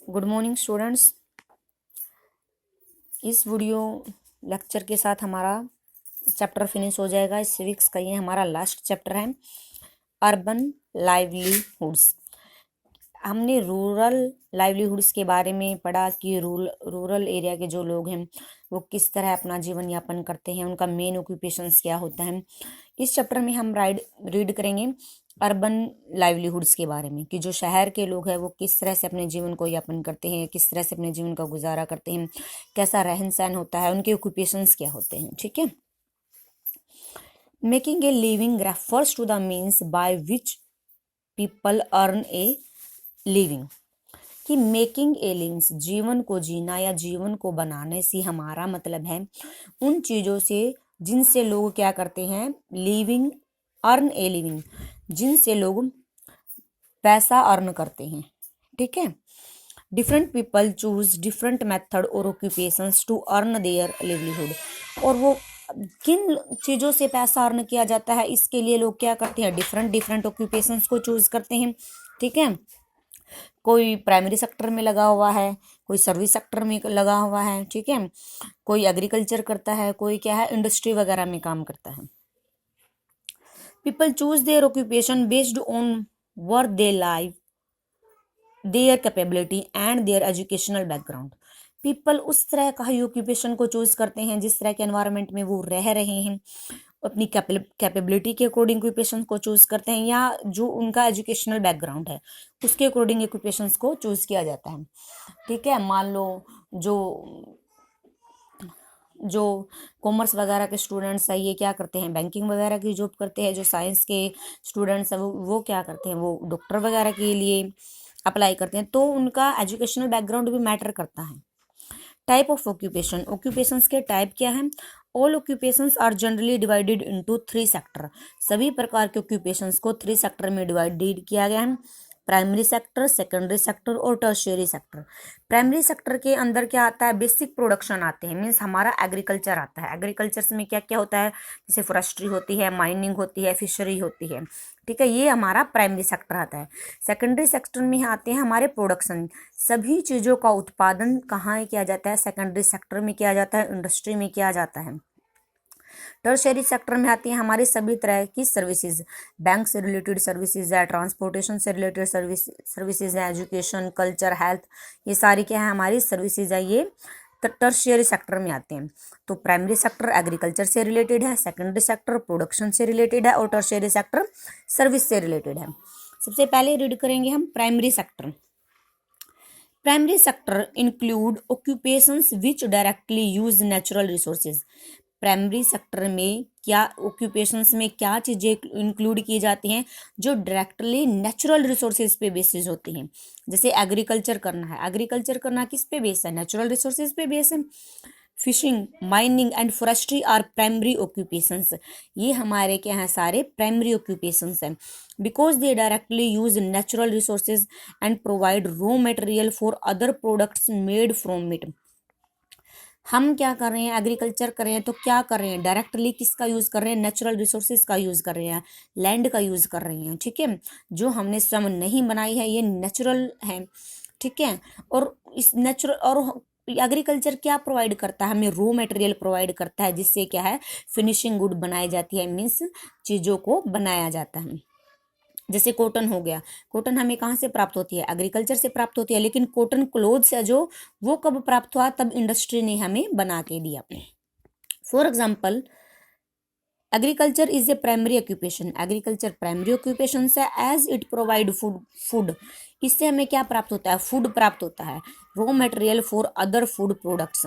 Good morning students. इस video lecture के साथ हमारा चैप्टर फिनिश हो जाएगा। इस सिविक्स का ये हमारा लास्ट चैप्टर है, अर्बन लाइवलीहुड्स। हमने रूरल लाइवलीहुड्स के बारे में पढ़ा कि रूरल एरिया के जो लोग हैं वो किस तरह अपना जीवन यापन करते हैं, उनका मेन ऑक्यूपेशंस क्या होता है। इस चैप्टर में हम रीड करेंगे अर्बन लाइवलीहुड्स के बारे में कि जो शहर के लोग हैं वो किस तरह से अपने जीवन को यापन करते हैं, किस तरह से अपने जीवन का गुजारा करते हैं, कैसा रहन सहन होता है, उनके ऑक्यूपेशंस क्या होते हैं। ठीक है। Making a living refers to the means by which people earn a living. कि मेकिंग ए लिविंग्स, जीवन को जीना या जीवन को बनाने से हमारा मतलब है उन चीज़ों से जिनसे लोग क्या करते हैं, लिविंग, अर्न ए लिविंग, जिनसे लोग पैसा अर्न करते हैं। ठीक है। Different people choose different method और occupations to earn their livelihood. और वो किन चीज़ों से पैसा अर्न किया जाता है इसके लिए लोग क्या करते हैं, डिफरेंट डिफरेंट ऑक्यूपेशंस को चूज करते हैं। ठीक है। कोई प्राइमरी सेक्टर में लगा हुआ है, कोई सर्विस सेक्टर में लगा हुआ है। ठीक है। कोई एग्रीकल्चर करता है, कोई क्या है, इंडस्ट्री वगैरह में काम करता है। People choose there occupation based on work they live, there capability and there educational background. People उस तरह का ही ऑक्यूपेशन को चूज करते हैं जिस तरह के एनवायरनमेंट में वो रह रहे हैं, अपनी कैपेबिलिटी के अकॉर्डिंग ऑक्यूपेशन को चूज करते हैं, या जो उनका एजुकेशनल बैकग्राउंड है उसके अकॉर्डिंग ऑक्यूपेशन को चूज किया जाता है। ठीक है। मान लो जो जो कॉमर्स वगैरह के स्टूडेंट्स है ये क्या करते हैं, बैंकिंग वगैरह की जॉब करते हैं। जो साइंस के स्टूडेंट्स है वो क्या करते हैं, वो डॉक्टर वगैरह के लिए अप्लाई करते हैं। तो उनका एजुकेशनल बैकग्राउंड भी मैटर करता है। टाइप ऑफ ऑक्यूपेशन, ऑक्यूपेशंस के टाइप क्या है। All occupations are generally divided into 3 sector. सभी प्रकार के ऑक्यूपेशंस को 3 सेक्टर में डिवाइडेड किया गया है। प्राइमरी सेक्टर, सेकेंडरी सेक्टर और टर्शियरी सेक्टर। प्राइमरी सेक्टर के अंदर क्या आता है, बेसिक प्रोडक्शन आते हैं, मीन्स हमारा एग्रीकल्चर आता है। एग्रीकल्चर में क्या क्या होता है, जैसे फॉरेस्ट्री होती है, माइनिंग होती है, फिशरी होती है। ठीक है, ये हमारा प्राइमरी सेक्टर आता है। सेकेंडरी सेक्टर में आते हैं हमारे प्रोडक्शन, सभी चीज़ों का उत्पादन कहाँ किया जाता है, सेकेंडरी सेक्टर में किया जाता है, इंडस्ट्री में किया जाता है। टर्शियरी सेक्टर में आती है हमारी सभी तरह की सर्विसेज, बैंक से रिलेटेड सर्विसेज है, ट्रांसपोर्टेशन से रिलेटेड सर्विसेज है, एजुकेशन, कल्चर, हेल्थ, ये सारी क्या है हमारी सर्विसेज है, ये टर्शियरी सेक्टर में आते हैं। तो प्राइमरी सेक्टर एग्रीकल्चर से रिलेटेड है, सेकेंडरी सेक्टर प्रोडक्शन से रिलेटेड है और टर्शियरी सेक्टर सर्विस से रिलेटेड है। सबसे पहले रीड करेंगे हम primary sector. Primary sector include occupations विच directly use natural resources. Primary sector में क्या ऑक्यूपेशंस में क्या चीज़ें इंक्लूड की जाती हैं जो डायरेक्टली नेचुरल रिसोर्सेज पे बेसिस होती हैं। जैसे एग्रीकल्चर करना है, एग्रीकल्चर करना किस पे बेस है, नेचुरल रिसोर्सेज पे बेस है। Fishing, mining and forestry are primary occupations. ये हमारे क्या हैं, सारे प्राइमरी ऑक्यूपेशंस हैं, because they directly use natural resources and provide raw material for other products made from it. हम क्या कर रहे हैं, एग्रीकल्चर कर रहे हैं तो क्या कर रहे हैं, डायरेक्टली किसका यूज़ कर रहे हैं, नेचुरल रिसोर्सेज का यूज़ कर रहे हैं, लैंड का यूज़ कर रहे हैं। ठीक है। जो हमने स्वयं नहीं बनाई है ये नेचुरल है। ठीक है। और इस नेचुरल और एग्रीकल्चर क्या प्रोवाइड करता है, हमें रॉ मटेरियल प्रोवाइड करता है जिससे क्या है फिनिशिंग गुड बनाई जाती है, मीन्स चीज़ों को बनाया जाता है। जैसे कॉटन हो गया, कॉटन हमें कहाँ से प्राप्त होती है, एग्रीकल्चर से प्राप्त होती है, लेकिन कॉटन क्लोथ्स है जो वो कब प्राप्त हुआ, तब इंडस्ट्री ने हमें बना के दिया। For example agriculture is a primary occupation, agriculture primary occupation है एज इट प्रोवाइड फूड। इससे हमें क्या प्राप्त होता है, फूड प्राप्त होता है, raw material for other food products.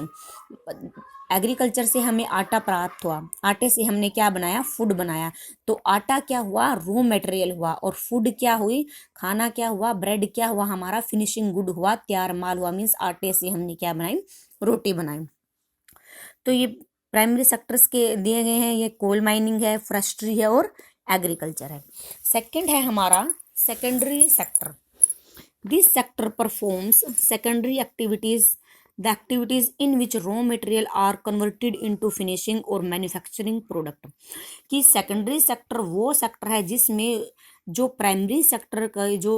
Agriculture से हमें आटा प्राप्त हुआ, आटे से हमने क्या बनाया, फूड बनाया। तो आटा क्या हुआ, रॉ मटेरियल हुआ, और फूड क्या हुई, खाना क्या हुआ, ब्रेड क्या हुआ, हमारा फिनिशिंग गुड हुआ, तैयार माल हुआ, मीन्स आटे से हमने क्या बनाई, रोटी बनाई। तो ये प्राइमरी सेक्टर्स के दिए गए हैं, ये कोल माइनिंग है, फॉरेस्ट्री है और एग्रीकल्चर है। सेकंड है हमारा secondary sector. This sector performs secondary activities, the activities in which raw material are converted into finishing और मैन्युफैक्चरिंग प्रोडक्ट। कि सेकेंडरी सेक्टर वो सेक्टर है जिसमें जो प्राइमरी सेक्टर का जो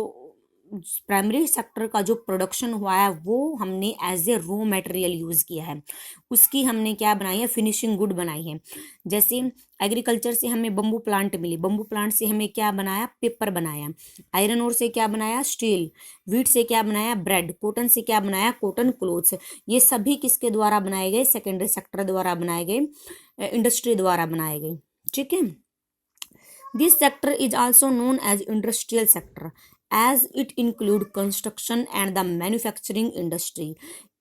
प्राइमरी सेक्टर का जो प्रोडक्शन हुआ है वो हमने as a raw material use किया है, उसकी हमने क्या बनाई है, फिनिशिंग गुड बनाई है। जैसे एग्रीकल्चर से हमें बम्बू प्लांट मिली, बम्बू प्लांट से हमें क्या बनाया, पेपर बनाया। आयरन ओर से क्या बनाया, स्टील। वीट से क्या बनाया, ब्रेड। कॉटन से क्या बनाया, कॉटन क्लोथ्स। ये सभी किसके द्वारा बनाए गए, सेकेंडरी सेक्टर द्वारा बनाए गए, इंडस्ट्री द्वारा बनाए गए। ठीक है। This sector is also known as industrial sector as it include construction and the manufacturing industry.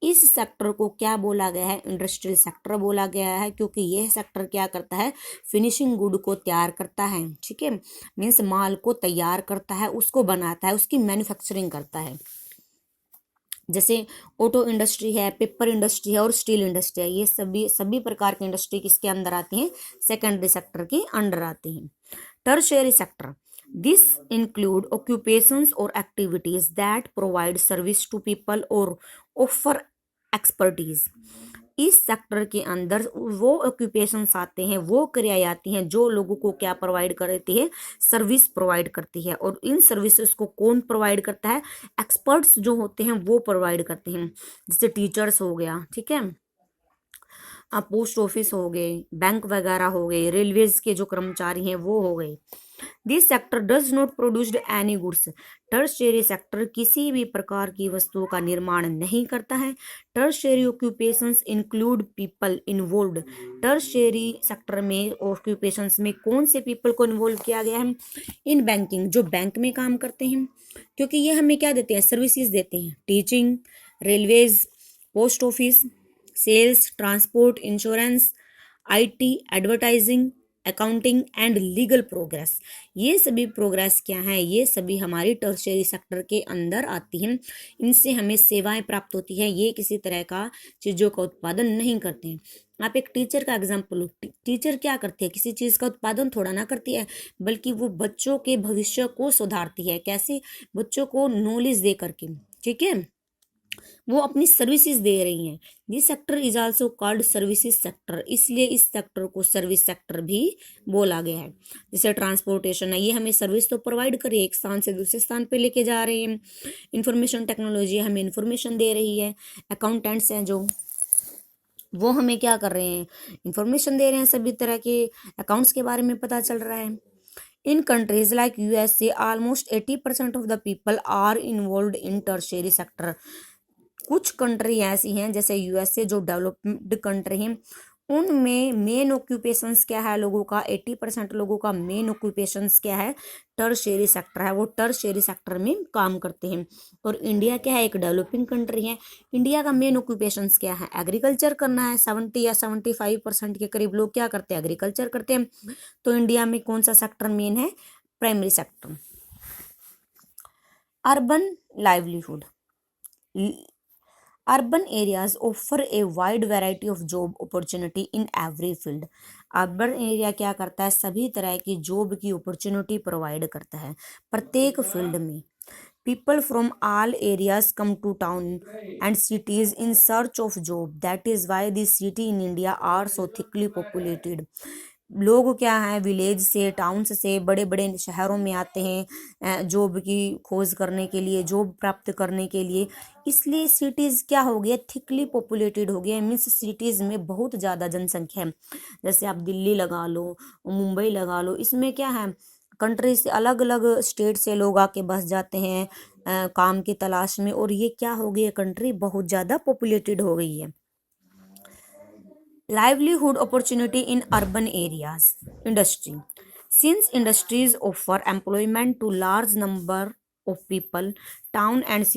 इस सेक्टर को क्या बोला गया है, इंडस्ट्रियल सेक्टर बोला गया है, क्योंकि यह सेक्टर क्या करता है, फिनिशिंग गुड को तैयार करता है। ठीक है, मीन्स माल को तैयार करता है, उसको बनाता है, उसकी मैन्युफैक्चरिंग करता है। जैसे ऑटो इंडस्ट्री है, पेपर इंडस्ट्री है और स्टील इंडस्ट्री है, ये सभी प्रकार की इंडस्ट्री किसके अंदर आती हैं, सेकेंडरी सेक्टर के अंडर आती हैं। Tertiary sector, this include occupations or activities that provide service to people or offer expertise। इस सेक्टर के अंदर वो ऑक्यूपेशंस आते हैं, वो क्रियाएं आती हैं जो लोगों को क्या प्रोवाइड करती है, सर्विस प्रोवाइड करती है। और इन सर्विसेज को कौन प्रोवाइड करता है, एक्सपर्ट्स जो होते हैं वो प्रोवाइड करते हैं। जैसे टीचर्स हो गया, ठीक है, पोस्ट ऑफिस हो गए, बैंक वगैरह हो गए, रेलवेज के जो कर्मचारी हैं वो हो गए। This sector does not produced any goods. Tertiary sector किसी भी प्रकार की वस्तुओं का निर्माण नहीं करता है। Tertiary occupations include people involved. Tertiary sector में ऑक्यूपेशंस में कौन से पीपल को इन्वॉल्व किया गया है, इन बैंकिंग, जो बैंक में काम करते हैं, क्योंकि ये हमें क्या देते हैं, सर्विसेज देते हैं। Teaching, railways, post office, sales, transport, insurance, IT, advertising, accounting and legal progress. ये सभी प्रोग्रेस क्या है, ये सभी हमारी टर्शियरी सेक्टर के अंदर आती हैं। इनसे हमें सेवाएं प्राप्त होती है, ये किसी तरह का चीज़ों का उत्पादन नहीं करते हैं। आप एक टीचर का एग्जाम्पल लो, टीचर क्या करती है, किसी चीज़ का उत्पादन थोड़ा ना करती है, बल्कि वो बच्चों के भविष्य को सुधारती है। कैसे, बच्चों को नॉलेज दे करके। ठीक है, वो अपनी सर्विसेज दे रही हैं। This sector is also called services sector, इसलिए इस सेक्टर को सर्विस सेक्टर भी बोला गया है। जैसे ट्रांसपोर्टेशन है, ये हमें सर्विस तो प्रोवाइड कर रही है, एक स्थान से दूसरे स्थान पे लेके जा रहे हैं। इंफॉर्मेशन टेक्नोलॉजी हमें इंफॉर्मेशन दे रही है। अकाउंटेंट्स हैं जो, वो हमें क्या कर रहे हैं, इंफॉर्मेशन दे रहे हैं, सभी तरह के अकाउंट्स के बारे में पता चल रहा है। In countries like USA, almost 80% of the people are involved in tertiary sector। कुछ कंट्री ऐसी हैं जैसे यूएसए जो डेवलप्ड कंट्री हैं, उनमें मेन ऑक्यूपेशंस क्या है लोगों का, 80% लोगों का मेन ऑक्यूपेशंस क्या है, टर्शियरी सेक्टर है, वो टर्शियरी सेक्टर में काम करते हैं। और इंडिया क्या है, एक डेवलपिंग कंट्री है, इंडिया का मेन ऑक्यूपेशंस क्या है, एग्रीकल्चर करना है। 70 या 75% के करीब लोग क्या करते हैं, एग्रीकल्चर करते हैं। तो इंडिया में कौन सा सेक्टर मेन है, primary sector. Urban livelihood, urban areas offer a wide variety of job opportunity in every field. Urban area क्या करता है, सभी तरह की जॉब की अपॉर्चुनिटी प्रोवाइड करता है प्रत्येक फील्ड में। People from all areas come to town and cities in search of job. That is why the city in India are so thickly populated. लोग क्या हैं, विलेज से, टाउन्स से, बड़े बड़े शहरों में आते हैं जॉब की खोज करने के लिए, जॉब प्राप्त करने के लिए। इसलिए सिटीज़ क्या हो गया, थिकली पॉपुलेटेड हो गया, मीन्स सिटीज़ में बहुत ज़्यादा जनसंख्या है। जैसे आप दिल्ली लगा लो, मुंबई लगा लो, इसमें क्या है, कंट्री से, अलग अलग स्टेट से लोग आके बस जाते हैं काम की तलाश में, और ये क्या हो गई है, कंट्री बहुत ज़्यादा पॉपुलेटेड हो गई है। livelihood opportunity in urban areas, industry, since industries offer employment to large number of people, town and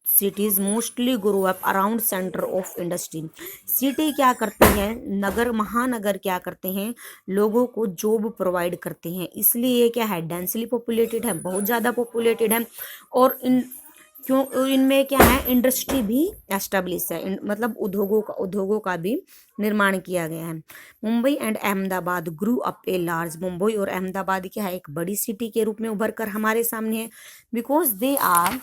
cities mostly grow up around center of industry। City क्या करते हैं, नगर, महानगर क्या करते हैं, लोगों को जॉब प्रोवाइड करते हैं, इसलिए ये क्या है, डेंसली पॉपुलेटेड है, बहुत ज़्यादा पॉपुलेटेड है। और इनमें क्या है, इंडस्ट्री भी एस्टेब्लिश है, मतलब उद्योगों का भी निर्माण किया गया है। Mumbai and Ahmedabad Guru up a large, Mumbai और अहमदाबाद क्या है, एक बड़ी सिटी के रूप में उभर कर हमारे सामने है, because they are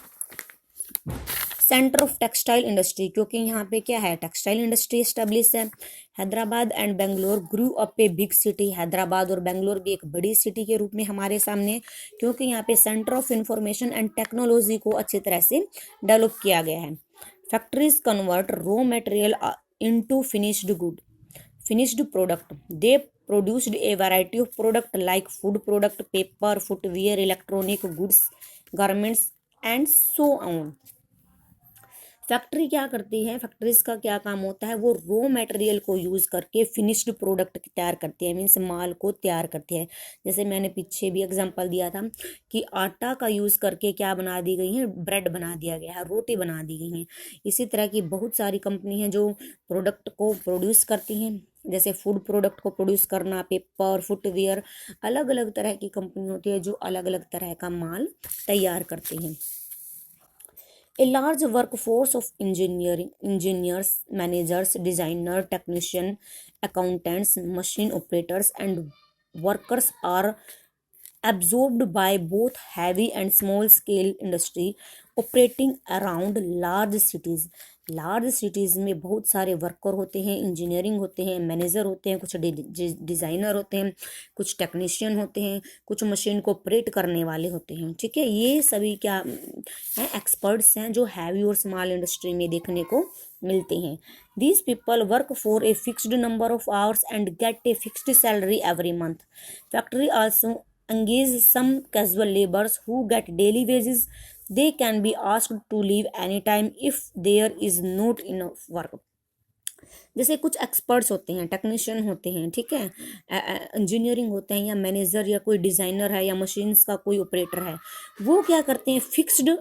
centre of textile industry, क्योंकि यहाँ पे क्या है, टेक्सटाइल इंडस्ट्री एस्टेब्लिश है। Hyderabad and Bangalore grew up a big city, Hyderabad और बेंगलोर भी एक बड़ी सिटी के रूप में हमारे सामने, क्योंकि यहाँ पे centre of information and technology को अच्छी तरह से डेवलप किया गया है। Factories convert raw material into finished product. They produced a variety of product like food product, paper, footwear, electronic goods, garments and so on. Factory क्या करती है, फैक्ट्रीज का क्या काम होता है, वो रॉ मटेरियल को यूज़ करके फिनिश्ड प्रोडक्ट तैयार करती है, मीन्स माल को तैयार करती है। जैसे मैंने पीछे भी एग्जांपल दिया था कि आटा का यूज़ करके क्या बना दी गई है, ब्रेड बना दिया गया है, रोटी बना दी गई है। इसी तरह की बहुत सारी कंपनी हैं जो प्रोडक्ट को प्रोड्यूस करती हैं, जैसे फूड प्रोडक्ट को प्रोड्यूस करना, पेपर, फुटवेयर, अलग अलग तरह की कंपनी होती है जो अलग अलग तरह का माल तैयार करती हैं। A large workforce of engineers, managers, designer, technician, accountants, machine operators, and workers are absorbed by both heavy and small scale industry operating around large cities. Large cities में बहुत सारे वर्कर होते हैं, इंजीनियरिंग होते हैं, मैनेजर होते हैं, कुछ डिज़ाइनर होते हैं, कुछ टेक्नीशियन होते हैं, कुछ मशीन को ऑपरेट करने वाले होते हैं। ठीक है, ये सभी क्या हैं, एक्सपर्ट्स हैं जो हैवी और स्मॉल इंडस्ट्री में देखने को मिलते हैं। These people work for a fixed number of hours and get a fixed salary every month. Factory also engage some casual laborers who get daily wages. They can be asked to leave anytime if there is not enough work. जैसे कुछ experts होते हैं, technician होते हैं, ठीक है, engineering होते हैं, या मैनेजर, या कोई डिज़ाइनर है, या मशीन्स का कोई ऑपरेटर है, वो क्या करते हैं, फिक्स्ड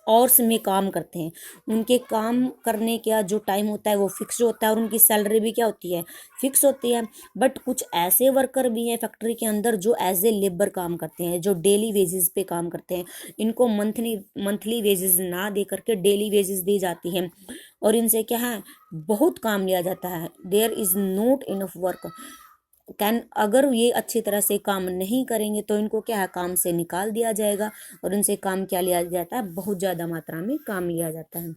आवर्स में काम करते हैं। उनके काम करने का जो टाइम होता है वो फिक्स होता है और उनकी सैलरी भी क्या होती है, फिक्स होती है। बट कुछ ऐसे वर्कर भी हैं फैक्ट्री के अंदर जो एज ए लेबर काम करते हैं, जो डेली वेजेस पे काम करते हैं। इनको मंथली वेजेस ना दे करके डेली वेजेस दी जाती हैं और इनसे क्या है, बहुत काम लिया जाता है। There is not enough work अगर ये अच्छी तरह से काम नहीं करेंगे तो इनको क्या है, काम से निकाल दिया जाएगा और इनसे काम क्या लिया जाता है, बहुत ज़्यादा मात्रा में काम लिया जाता है।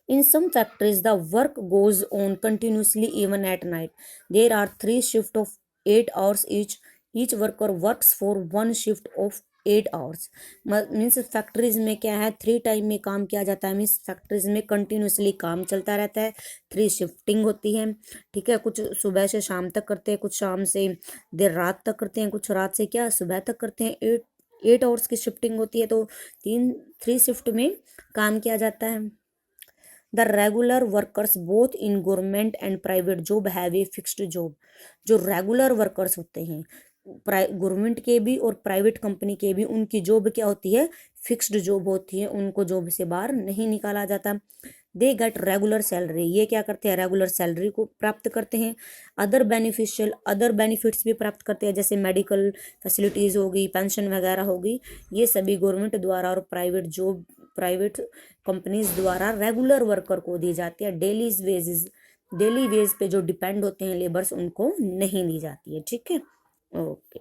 In some factories, the work goes on continuously even at night. There are 3 shifts of 8 hours each. Each worker works for one shift of 8 hours. Means factories में क्या है, 3 टाइम में काम किया जाता है। मीन्स फैक्ट्रीज में कंटिन्यूसली काम चलता रहता है, 3 शिफ्टिंग होती है। ठीक है, कुछ सुबह से शाम तक करते हैं, कुछ शाम से देर रात तक करते हैं, कुछ रात से क्या सुबह तक करते हैं। 8 आवर्स की शिफ्टिंग होती है, तो 3 शिफ्ट में काम किया जाता है। The regular workers both in government and private job have a fixed job. जो रेगुलर वर्कर्स होते हैं गवर्नमेंट के भी और प्राइवेट कंपनी के भी, उनकी जॉब क्या होती है, फिक्स्ड जॉब होती है, उनको जॉब से बाहर नहीं निकाला जाता। दे गेट रेगुलर सैलरी, ये क्या करते हैं, रेगुलर सैलरी को प्राप्त करते हैं। अदर बेनिफिट्स भी प्राप्त करते हैं, जैसे मेडिकल फैसिलिटीज़ होगी, पेंशन वगैरह होगी। ये सभी गवर्नमेंट द्वारा और प्राइवेट कंपनीज द्वारा रेगुलर वर्कर को दी जाती है। डेली वेज पे जो डिपेंड होते हैं लेबर्स, उनको नहीं दी जाती है। ठीक है, ओके।